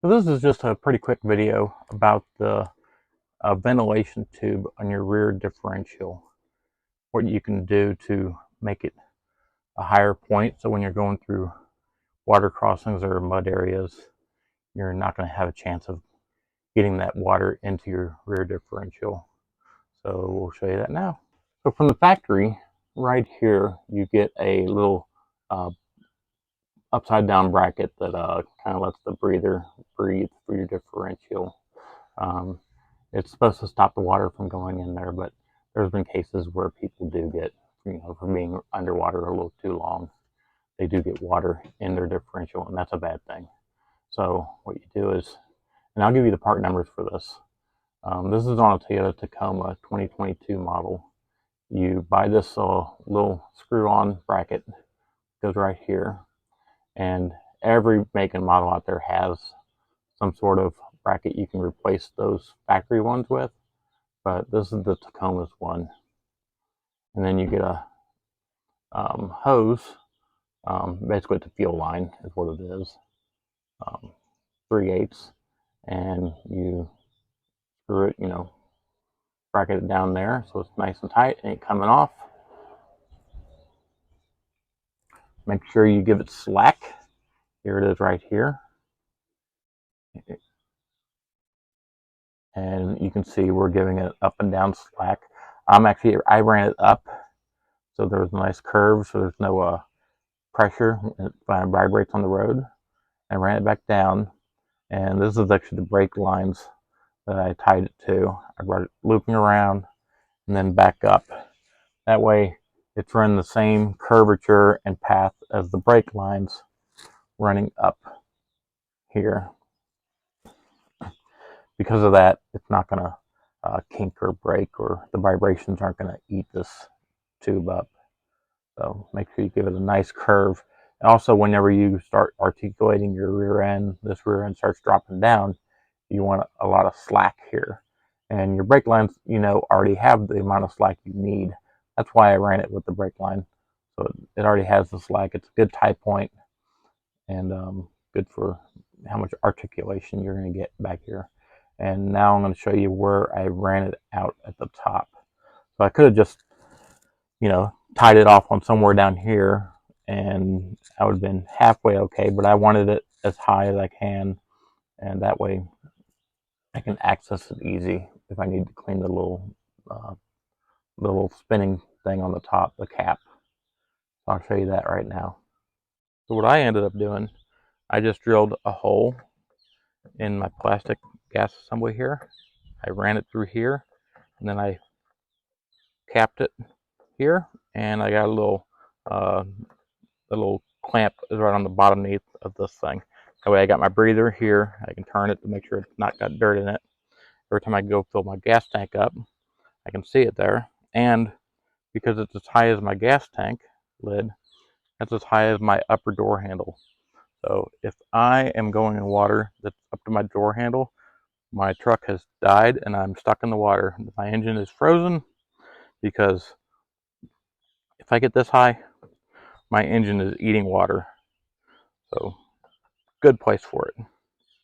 So this is just a pretty quick video about the ventilation tube on your rear differential. What you can do to make it a higher point, so when you're going through water crossings or mud areas, you're not going to have a chance of getting that water into your rear differential. So we'll show you that now. So from the factory, right here, you get a little upside down bracket that kind of lets the breather breathe through your differential. It's supposed to stop the water from going in there, but there's been cases where people do get, from being underwater a little too long, they do get water in their differential, and that's a bad thing. So what you do is, and I'll give you the part numbers for this. This is on a Toyota Tacoma 2022 model. You buy this little screw-on bracket, goes right here, and every make and model out there has some sort of bracket you can replace those factory ones with, but this is the Tacoma's one. And then you get a hose, basically the fuel line is what it is, 3/8, and you screw it, bracket it down there so it's nice and tight, ain't coming off. Make sure you give it slack. Here it is right here. And you can see we're giving it up and down slack. I ran it up, so there's a nice curve, so there's no pressure. It vibrates on the road. I ran it back down, and this is actually the brake lines that I tied it to. I brought it looping around and then back up. That way it's running the same curvature and path as the brake lines running up here. Because of that, it's not going to kink or break, or the vibrations aren't going to eat this tube up. So make sure you give it a nice curve. And also, whenever you start articulating your rear end, this rear end starts dropping down, you want a lot of slack here. And your brake lines, already have the amount of slack you need. That's why I ran it with the brake line. So it already has the slack. It's a good tie point, and good for how much articulation you're going to get back here. And now I'm going to show you where I ran it out at the top. So I could have just, tied it off on somewhere down here, and I would have been halfway okay, but I wanted it as high as I can, and that way I can access it easy if I need to clean the little spinning thing on the top, the cap. So I'll show you that right now. So what I ended up doing, I just drilled a hole in my plastic gas assembly here. I ran it through here, and then I capped it here, and I got a little clamp is right on the bottom of this thing. That way I got my breather here. I can turn it to make sure it's not got dirt in it. Every time I go fill my gas tank up, I can see it there. And because it's as high as my gas tank lid, that's as high as my upper door handle. So if I am going in water that's up to my door handle, my truck has died and I'm stuck in the water. My engine is frozen, because if I get this high, my engine is eating water. So good place for it.